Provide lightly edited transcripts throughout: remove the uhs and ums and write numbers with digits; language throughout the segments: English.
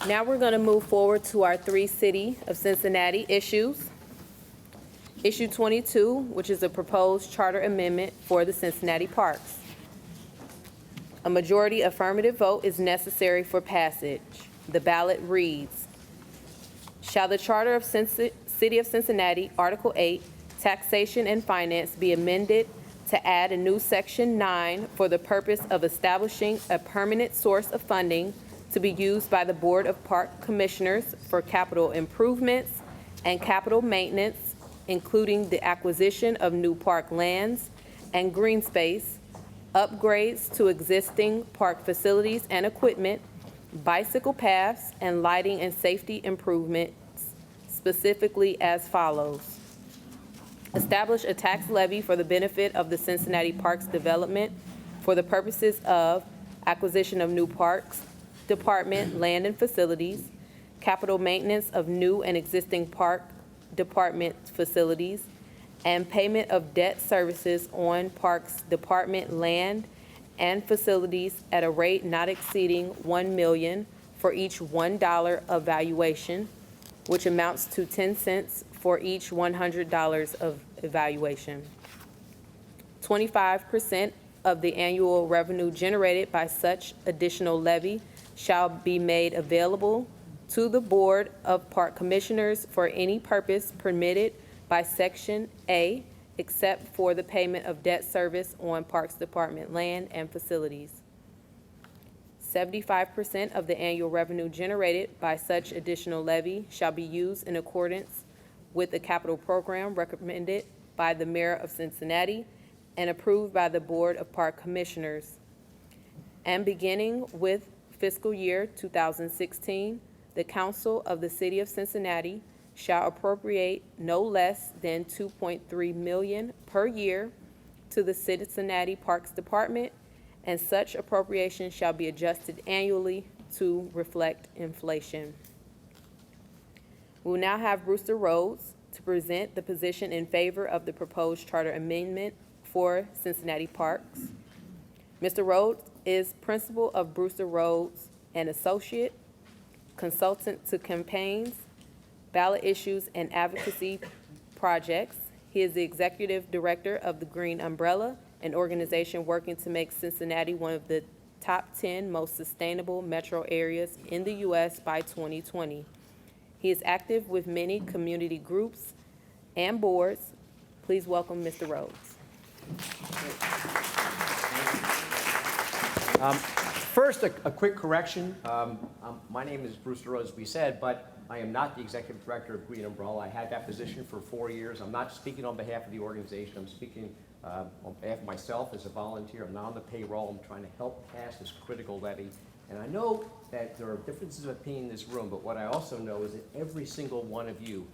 Now we're going to move forward to our three City of Cincinnati issues. Issue 22, which is a proposed charter amendment for the Cincinnati Parks. A majority affirmative vote is necessary for passage. The ballot reads, shall the Charter of City of Cincinnati, Article 8, Taxation and Finance be amended to add a new Section 9 for the purpose of establishing a permanent source of funding to be used by the Board of Park Commissioners for capital improvements and capital maintenance, including the acquisition of new park lands and green space, upgrades to existing park facilities and equipment, bicycle paths, and lighting and safety improvements, specifically as follows. Establish a tax levy for the benefit of the Cincinnati Parks Development for the purposes of acquisition of new parks, department, land and facilities, capital maintenance of new and existing park department facilities, and payment of debt services on parks department land and facilities at a rate not exceeding $1 million for each $1 of valuation, which amounts to 10 cents for each $100 of evaluation. 25% of the annual revenue generated by such additional levy shall be made available to the Board of Park Commissioners for any purpose permitted by Section A, except for the payment of debt service on Parks Department land and facilities. 75% of the annual revenue generated by such additional levy shall be used in accordance with the capital program recommended by the Mayor of Cincinnati and approved by the Board of Park Commissioners. And beginning with fiscal year 2016, the Council of the City of Cincinnati shall appropriate no less than $2.3 million per year to the Cincinnati Parks Department, and such appropriation shall be adjusted annually to reflect inflation. We will now have Brewster Rhodes to present the position in favor of the proposed charter amendment for Cincinnati Parks. Mr. Rhodes is principal of Brewster Rhodes and Associate, consultant to campaigns, ballot issues, and advocacy projects. He is the executive director of the Green Umbrella, an organization working to make Cincinnati one of the top 10 most sustainable metro areas in the U.S. by 2020. He is active with many community groups and boards. Please welcome Mr. Rhodes. First, a quick correction. My name is Brewster Rhodes, as we said, but I am not the executive director of Green Umbrella. I had that position for 4 years. I'm not speaking on behalf of the organization. I'm speaking on behalf of myself as a volunteer. I'm not on the payroll. I'm trying to help pass this critical levy. And I know that there are differences of opinion in this room, but what I also know is that every single one of you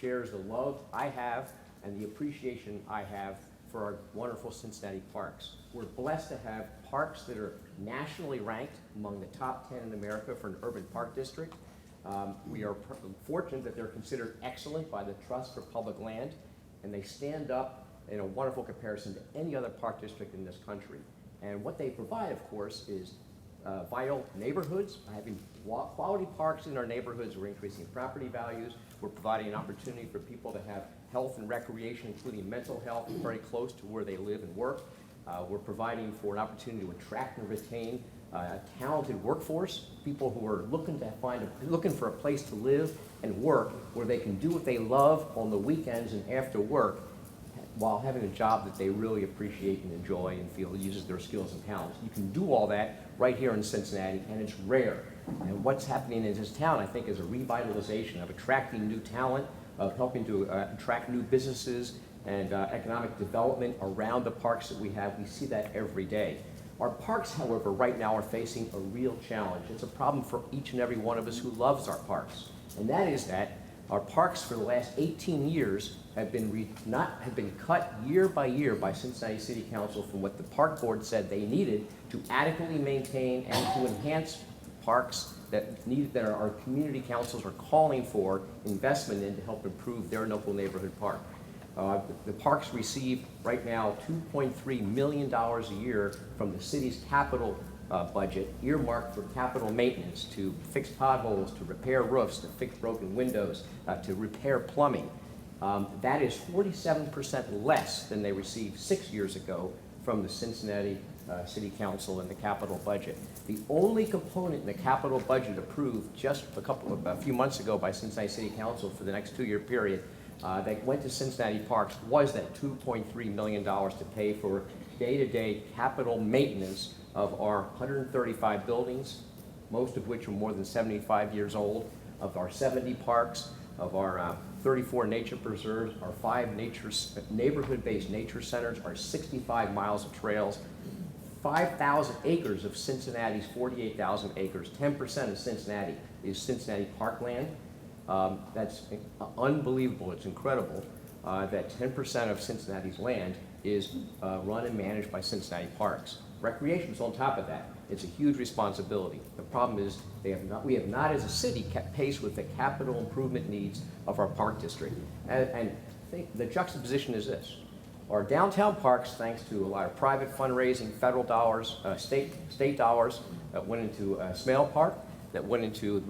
shares the love I have and the appreciation I have for our wonderful Cincinnati parks. We're blessed to have parks that are nationally ranked among the top 10 in America for an urban park district. We are fortunate that they're considered excellent by the Trust for Public Land, and they stand up in a wonderful comparison to any other park district in this country. And what they provide, of course, is vital neighborhoods. Having quality parks in our neighborhoods, we're increasing property values. We're providing an opportunity for people to have health and recreation, including mental health, very close to where they live and work. We're providing for an opportunity to attract and retain a talented workforce, people who are looking for a place to live and work where they can do what they love on the weekends and after work while having a job that they really appreciate and enjoy and feel uses their skills and talents. You can do all that right here in Cincinnati, and it's rare. And what's happening in this town, I think, is a revitalization of attracting new talent, of helping to attract new businesses and economic development around the parks that we have. We see that every day. Our parks, however, right now are facing a real challenge. It's a problem for each and every one of us who loves our parks. And that is that our parks for the last 18 years have been cut year by year by Cincinnati City Council from what the park board said they needed to adequately maintain and to enhance parks that our community councils are calling for investment in to help improve their local neighborhood park. The parks receive right now $2.3 million a year from the city's capital budget earmarked for capital maintenance, to fix potholes, to repair roofs, to fix broken windows, to repair plumbing. That is 47% less than they received 6 years ago from the Cincinnati City Council and the capital budget. The only component in the capital budget approved just a few months ago by Cincinnati City Council for the next 2-year period that went to Cincinnati Parks was that $2.3 million to pay for day-to-day capital maintenance of our 135 buildings, most of which are more than 75 years old, of our 70 parks, of our 34 nature preserves, our 5 neighborhood-based nature centers, our 65 miles of trails, 5,000 acres of Cincinnati's 48,000 acres. 10% of Cincinnati is Cincinnati parkland. That's unbelievable. It's incredible that 10% of Cincinnati's land is run and managed by Cincinnati Parks. Recreation is on top of that. It's a huge responsibility. The problem is we have not as a city kept pace with the capital improvement needs of our park district. And I think the juxtaposition is this. Our downtown parks, thanks to a lot of private fundraising, federal dollars, state dollars that went into Smale Park, that went into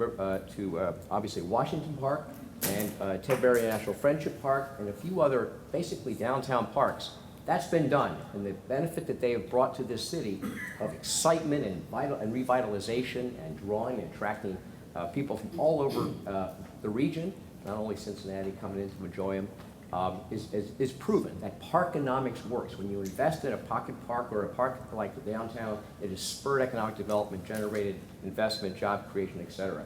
obviously Washington Park, and Ted Berry National Friendship Park, and a few other basically downtown parks. That's been done, and the benefit that they have brought to this city of excitement and revitalization and drawing and attracting people from all over the region, not only Cincinnati coming in to enjoy them, is proven. That parkonomics works. When you invest in a pocket park or a park like the downtown, it has spurred economic development, generated investment, job creation, et cetera.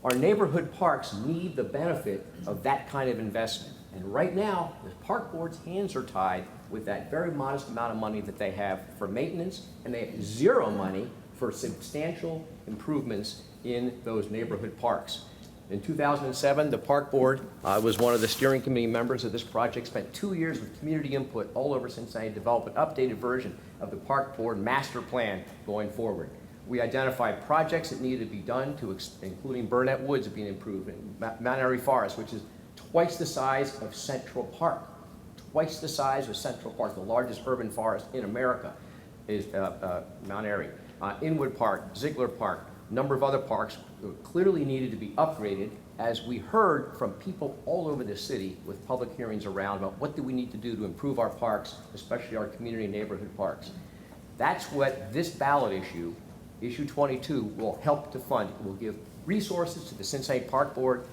Our neighborhood parks need the benefit of that kind of investment. And right now, the park board's hands are tied with that very modest amount of money that they have for maintenance, and they have zero money for substantial improvements in those neighborhood parks. In 2007, the park board was one of the steering committee members of this project, spent 2 years with community input all over Cincinnati to develop an updated version of the park board master plan going forward. We identified projects that needed to be done, including Burnett Woods being improved, and Mount Airy Forest, which is twice the size of Central Park. Twice the size of Central Park, the largest urban forest in America is Mount Airy. Inwood Park, Ziegler Park, a number of other parks clearly needed to be upgraded, as we heard from people all over the city with public hearings around about what do we need to do to improve our parks, especially our community neighborhood parks. That's what this ballot issue, issue 22, will help to fund. It will give resources to the Cincinnati Park Board.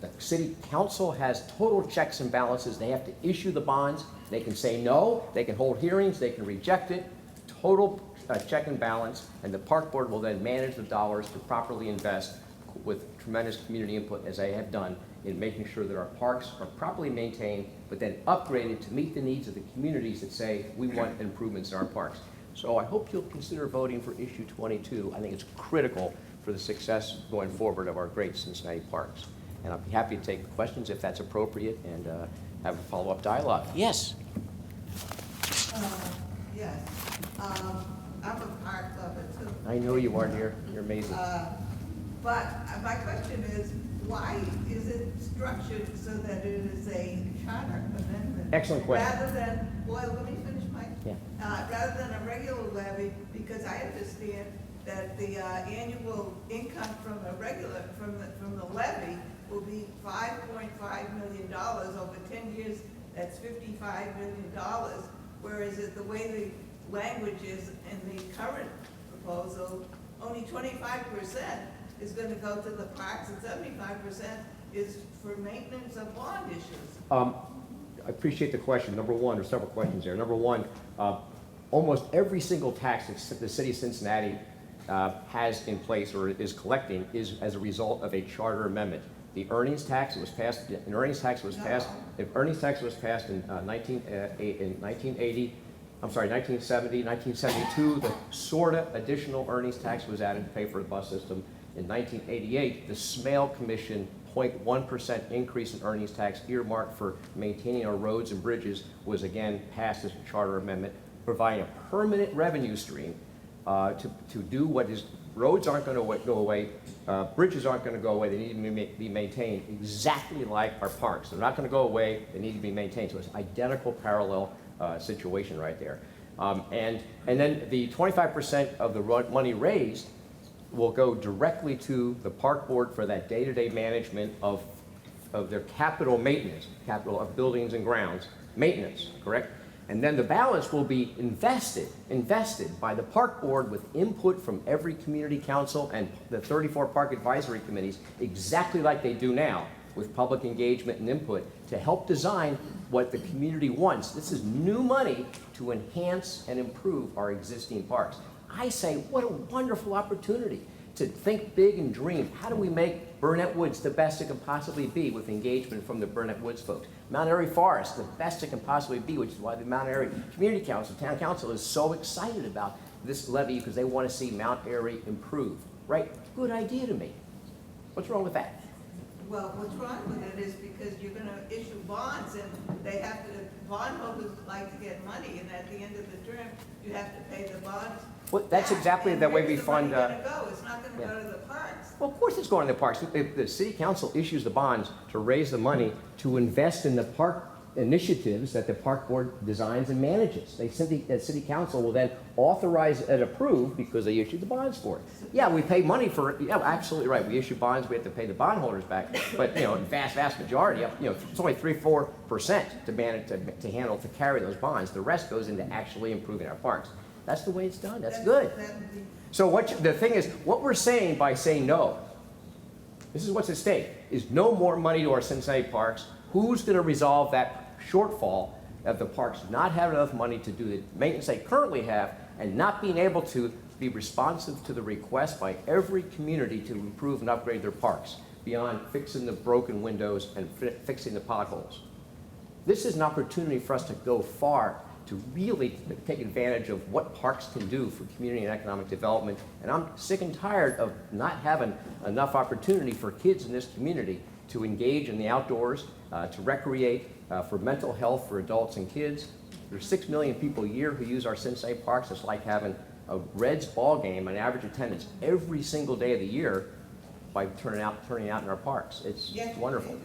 The City Council has total checks and balances. They have to issue the bonds. They can say no. They can hold hearings. They can reject it. Total check and balance. And the Park Board will then manage the dollars to properly invest with tremendous community input, as I have done, in making sure that our parks are properly maintained, but then upgraded to meet the needs of the communities that say we want improvements in our parks. So I hope you'll consider voting for issue 22. I think it's critical for the success going forward of our great Cincinnati parks. And I'll be happy to take questions if that's appropriate and have a follow-up dialogue. Yes? Yes. I'm a part of it too. I know you are, dear. You're amazing. But my question is, why is it structured so that it is a charter amendment? Excellent question. Rather than, well, let me finish my, Yeah. rather than a regular levy, because I understand that the annual income from the levy will be $5.5 million over 10 years. That's $55 million. Whereas the way the language is in the current proposal, only 25% is going to go to the parks, and 75% is for maintenance of bond issues. I appreciate the question. Number one, there's several questions there. Number one, almost every single tax that the city of Cincinnati has in place or is collecting is as a result of a charter amendment. The earnings tax was passed. If earnings tax was passed in 1980, I'm sorry, 1970, 1972, the SORTA additional earnings tax was added to pay for the bus system. In 1988, the Smale Commission 0.1% increase in earnings tax earmarked for maintaining our roads and bridges was again passed as a charter amendment, providing a permanent revenue stream to do what is. Roads aren't going to go away, bridges aren't going to go away, they need to be maintained exactly like our parks. They're not going to go away, they need to be maintained. So it's an identical parallel situation right there. And then the 25% of the money raised will go directly to the park board for that day-to-day management of their capital maintenance, capital of buildings and grounds, maintenance, correct? And then the balance will be invested by the park board with input from every community council and the 34 park advisory committees, exactly like they do now, with public engagement and input to help design what the community wants. This is new money to enhance and improve our existing parks. I say, what a wonderful opportunity to think big and dream. How do we make Burnett Woods the best it can possibly be with engagement from the Burnett Woods folks? Mount Airy Forest, the best it can possibly be, which is why the Mount Airy Community Council, Town Council is so excited about this levy because they want to see Mount Airy improve, right? Good idea to me. What's wrong with that? Well, what's wrong with it is because you're gonna issue bonds and they have to, bondholders like to get money, and at the end of the term, you have to pay the bonds. Well, that's exactly the way we fund. Where's the money gonna go? It's not gonna go to the parks. Well, of course it's going to the parks. If the city council issues the bonds to raise the money to invest in the park initiatives that the park board designs and manages. The city council will then authorize and approve because they issued the bonds for it. Yeah, we pay money for it. Yeah, absolutely right. We issue bonds, we have to pay the bondholders back. But, vast majority, it's only 3-4% to manage, to handle, to carry those bonds. The rest goes into actually improving our parks. That's the way it's done. That's good. So the thing is, what we're saying by saying no, this is what's at stake, is no more money to our Cincinnati parks. Who's going to resolve that shortfall of the parks not having enough money to do the maintenance they currently have and not being able to be responsive to the request by every community to improve and upgrade their parks beyond fixing the broken windows and fixing the potholes? This is an opportunity for us to go far, to really take advantage of what parks can do for community and economic development. And I'm sick and tired of not having enough opportunity for kids in this community to engage in the outdoors, to recreate, for mental health for adults and kids. There's 6 million people a year who use our Cincinnati parks. It's like having a Reds ball game, an average attendance every single day of the year by turning out in our parks. It's wonderful.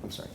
I'm sorry.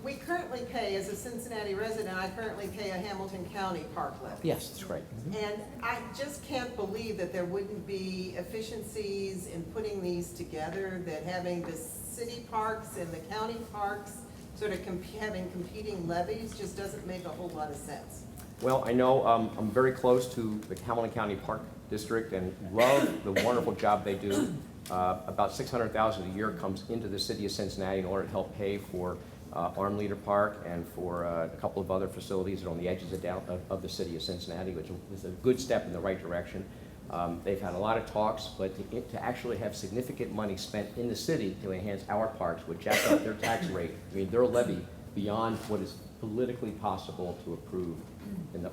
We currently pay, as a Cincinnati resident, I currently pay a Hamilton County park levy. Yes, that's right. And I just can't believe that there wouldn't be efficiencies in putting these together, that having the city parks and the county parks sort of having competing levies just doesn't make a whole lot of sense. Well, I know I'm very close to the Hamilton County Park District and love the wonderful job they do. About $600,000 a year comes into the city of Cincinnati in order to help pay for Arm Leader Park and for a couple of other facilities that are on the edges of the city of Cincinnati, which is a good step in the right direction. They've had a lot of talks, but to actually have significant money spent in the city to enhance our parks would jack up their tax rate, their levy beyond what is politically possible to approve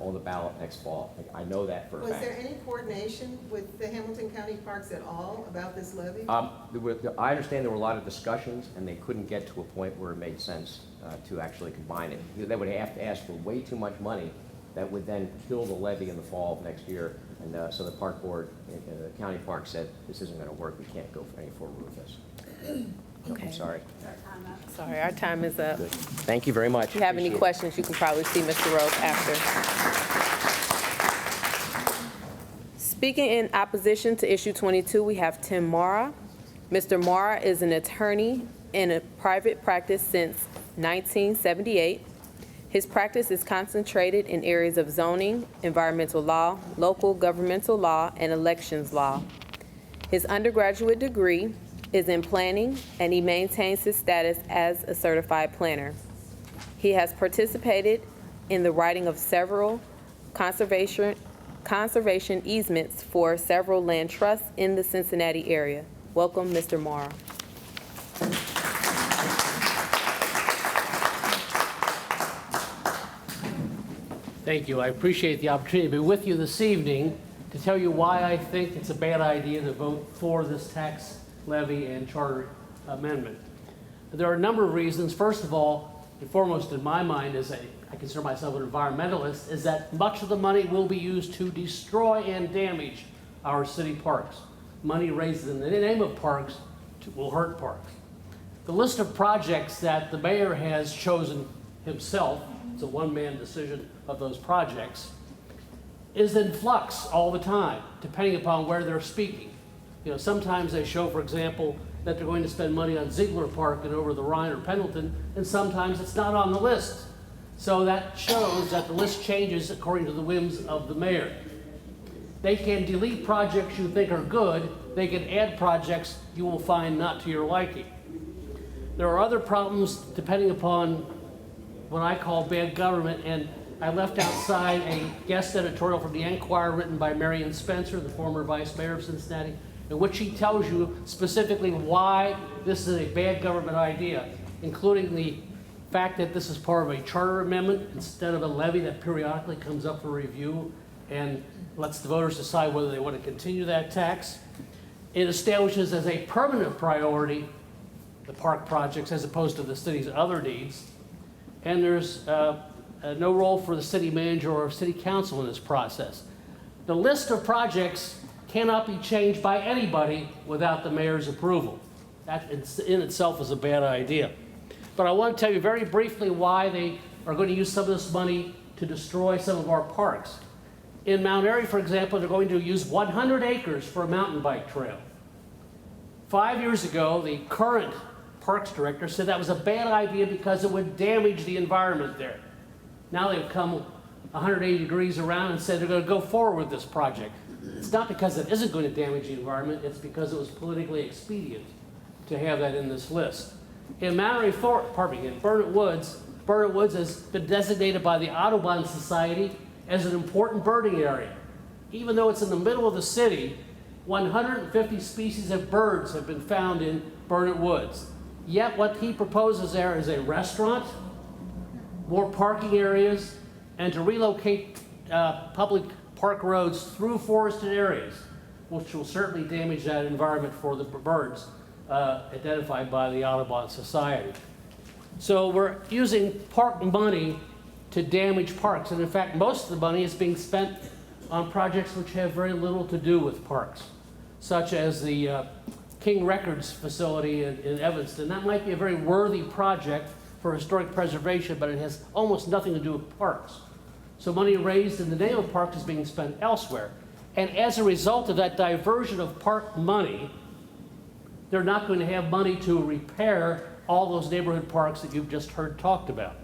on the ballot next fall. I know that for a fact. Was there any coordination with the Hamilton County Parks at all about this levy? I understand there were a lot of discussions, and they couldn't get to a point where it made sense to actually combine it. They would have to ask for way too much money that would then kill the levy in the fall of next year. And so the park board, the county park said, this isn't going to work. We can't go any forward with this. Okay. I'm sorry. Sorry, our time is up. Good. Thank you very much. If you have any Appreciate it. questions, you can probably see Mr. Rose after. Speaking in opposition to issue 22, we have Tim Mara. Mr. Mara is an attorney in a private practice since 1978. His practice is concentrated in areas of zoning, environmental law, local governmental law, and elections law. His undergraduate degree is in planning, and he maintains his status as a certified planner. He has participated in the writing of several conservation easements for several land trusts in the Cincinnati area. Welcome, Mr. Mara. Thank you. I appreciate the opportunity to be with you this evening to tell you why I think it's a bad idea to vote for this tax levy and charter amendment. There are a number of reasons. First of all, and foremost in my mind, as I consider myself an environmentalist, is that much of the money will be used to destroy and damage our city parks. Money raised in the name of parks will hurt parks. The list of projects that the mayor has chosen himself, it's a one-man decision of those projects, is in flux all the time, depending upon where they're speaking. You know, sometimes they show, for example, that they're going to spend money on Ziegler Park and over the Rhine or Pendleton, and sometimes it's not on the list. So that shows that the list changes according to the whims of the mayor. They can delete projects you think are good. They can add projects you will find not to your liking. There are other problems depending upon what I call bad government, and I left outside a guest editorial from the Enquirer written by Marion Spencer, the former vice mayor of Cincinnati, in which she tells you specifically why this is a bad government idea, including the fact that this is part of a charter amendment instead of a levy that periodically comes up for review and lets the voters decide whether they want to continue that tax. It establishes as a permanent priority the park projects as opposed to the city's other needs. And there's no role for the city manager or city council in this process. The list of projects cannot be changed by anybody without the mayor's approval. That in itself is a bad idea. But I want to tell you very briefly why they are going to use some of this money to destroy some of our parks. In Mount Airy, for example, they're going to use 100 acres for a mountain bike trail. 5 years ago, the current parks director said that was a bad idea because it would damage the environment there. Now they've come 180 degrees around and said they're going to go forward with this project. It's not because it isn't going to damage the environment, it's because it was politically expedient to have that in this list. In in Burnett Woods has been designated by the Audubon Society as an important birding area. Even though it's in the middle of the city, 150 species of birds have been found in Burnett Woods. Yet what he proposes there is a restaurant, more parking areas, and to relocate public park roads through forested areas, which will certainly damage that environment for the birds identified by the Audubon Society. So we're using park money to damage parks, and in fact most of the money is being spent on projects which have very little to do with parks, such as the King Records facility in Evanston. That might be a very worthy project for historic preservation, but it has almost nothing to do with parks. So money raised in the name of parks is being spent elsewhere. And as a result of that diversion of park money, they're not going to have money to repair all those neighborhood parks that you've just heard talked about.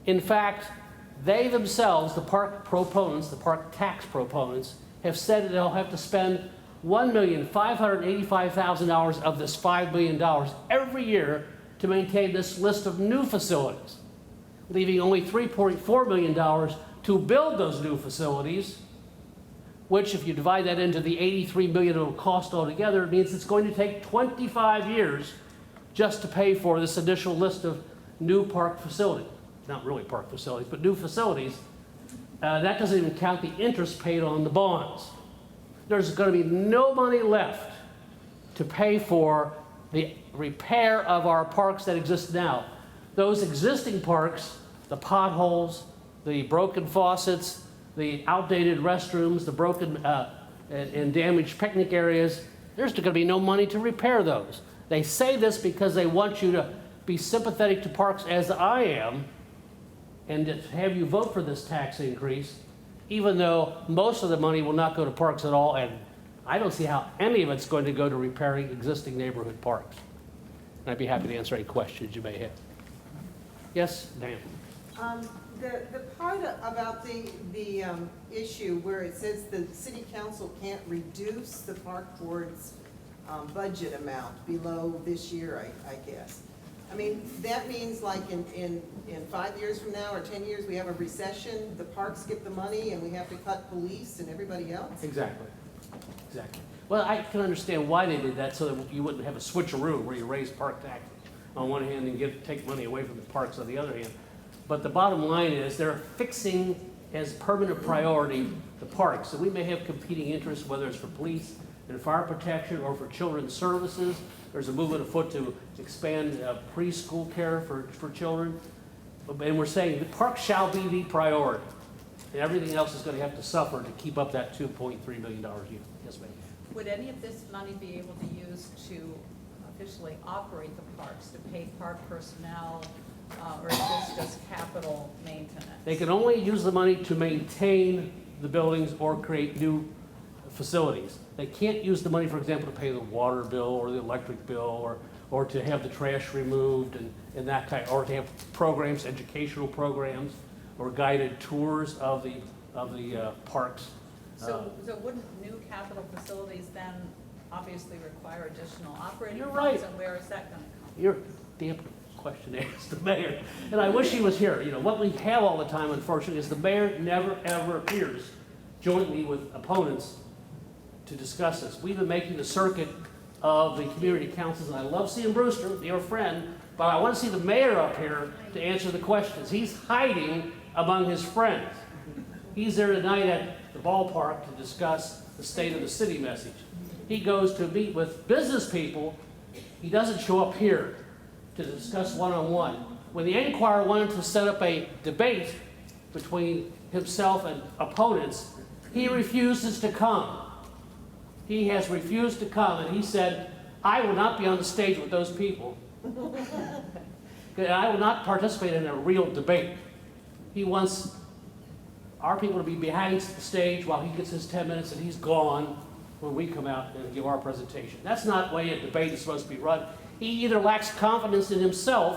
In fact, they themselves, the park proponents, the park tax proponents, have said that they'll have to spend $1,585,000 of this $5 million every year to maintain this list of new facilities, leaving only $3.4 million to build those new facilities, which if you divide that into the $83 million it will cost altogether, it means it's going to take 25 years just to pay for this initial list of new park facilities. Not really park facilities, but new facilities. That doesn't even count the interest paid on the bonds. There's going to be no money left to pay for the repair of our parks that exist now. Those existing parks, the potholes, the broken faucets, the outdated restrooms, the broken and damaged picnic areas, there's going to be no money to repair those. They say this because they want you to be sympathetic to parks as I am and to have you vote for this tax increase, even though most of the money will not go to parks at all, and I don't see how any of it's going to go to repairing existing neighborhood parks. And I'd be happy to answer any questions you may have. Yes, Dan? The part about the issue where it says the city council can't reduce the park board's budget amount below this year, I guess. I mean, that means like in 5 years from now or 10 years, we have a recession, the parks get the money and we have to cut police and everybody else? Exactly. Exactly. Well, I can understand why they did that, so that you wouldn't have a switcheroo where you raise park taxes on one hand and take money away from the parks on the other hand. But the bottom line is they're fixing as permanent priority the parks. So we may have competing interests, whether it's for police and fire protection or for children's services. There's a movement afoot to expand preschool care for children. And we're saying the park shall be the priority. And everything else is going to have to suffer to keep up that $2.3 million a year. Yes, ma'am. Would any of this money be able to use to officially operate the parks, to pay park personnel, Or is this just capital maintenance? They can only use the money to maintain the buildings or create new facilities. They can't use the money, for example, to pay the water bill or the electric bill or to have the trash removed and that kind, or to have programs, educational programs, or guided tours of the parks. So wouldn't new capital facilities then obviously require additional operating You're funds? right. And where is that gonna come? Your damn question asked the mayor, and I wish he was here. You know, what we have all the time, unfortunately, is the mayor never, ever appears jointly with opponents to discuss this. We've been making the circuit of the community councils, and I love seeing Brewster, your friend, but I want to see the mayor up here to answer the questions. He's hiding among his friends. He's there tonight at the ballpark to discuss the state of the city message. He goes to meet with business people. He doesn't show up here to discuss one-on-one. When the Enquirer wanted to set up a debate between himself and opponents, he refuses to come. He has refused to come, and he said, I will not be on the stage with those people. And I will not participate in a real debate. He wants our people to be behind the stage while he gets his 10 minutes and he's gone when we come out and give our presentation. That's not the way a debate is supposed to be run. He either lacks confidence in himself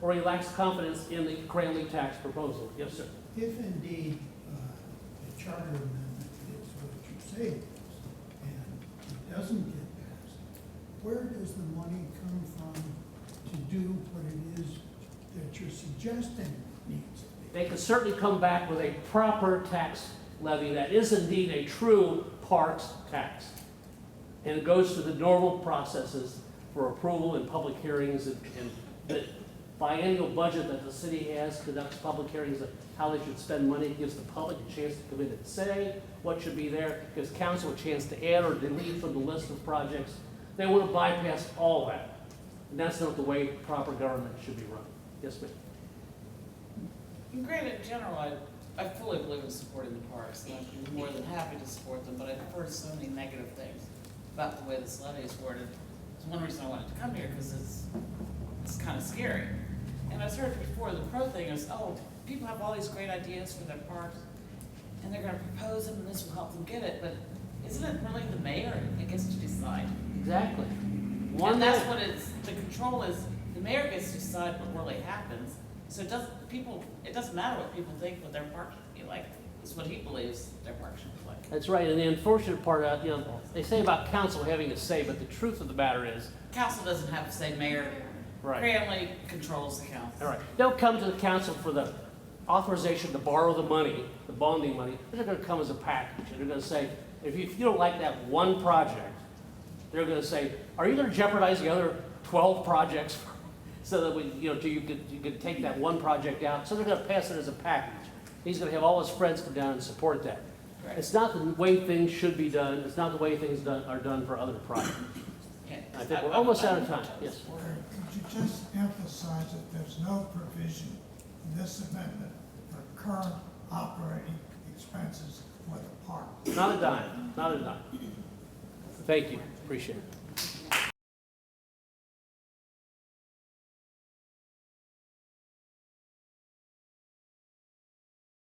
or he lacks confidence in the Cranley tax proposal. Yes, sir. If indeed the charter amendment is what you say it is, and it doesn't get passed, where does the money come from to do what it is that you're suggesting needs to be? They could certainly come back with a proper tax levy that is indeed a true parks tax. And it goes through the normal processes for approval and public hearings, and the biennial budget that the city has conducts public hearings of how they should spend money, gives the public a chance to come in and say what should be there, gives council a chance to add or delete from the list of projects. They want to bypass all that. And that's not the way proper government should be run. Yes, ma'am. And granted, in general, I fully believe in supporting the parks, and I'd be more than happy to support them, but I've heard so many negative things about the way this levy is worded. It's one reason I wanted to come here, because it's kind of scary. And I've heard before, the pro thing is, oh, people have all these great ideas for their parks, and they're gonna propose them, and this will help them get it, but isn't it really the mayor that gets to decide? Exactly. And that's what the control is, the mayor gets to decide what really happens. So it doesn't matter what people think what their park should be like. It's what he believes their park should be like. That's right, and the unfortunate part, they say about council having a say, but the truth of the matter is, Council doesn't have to say mayor. right. Cranley controls the council. All right, they'll come to the council for the authorization to borrow the money, the bonding money. They're going to come as a package, and they're going to say, if you don't like that one project, they're going to say, are you going to jeopardize the other 12 projects so that you could take that one project out? So they're going to pass it as a package. He's going to have all his friends come down and support that. Right. It's not the way things should be done. It's not the way things are done for other projects. Yeah. I think we're almost out of time. Yes. Could you just emphasize that there's no provision in this amendment for current operating expenses for the park? Not a dime. Not a dime. Thank you. Appreciate it.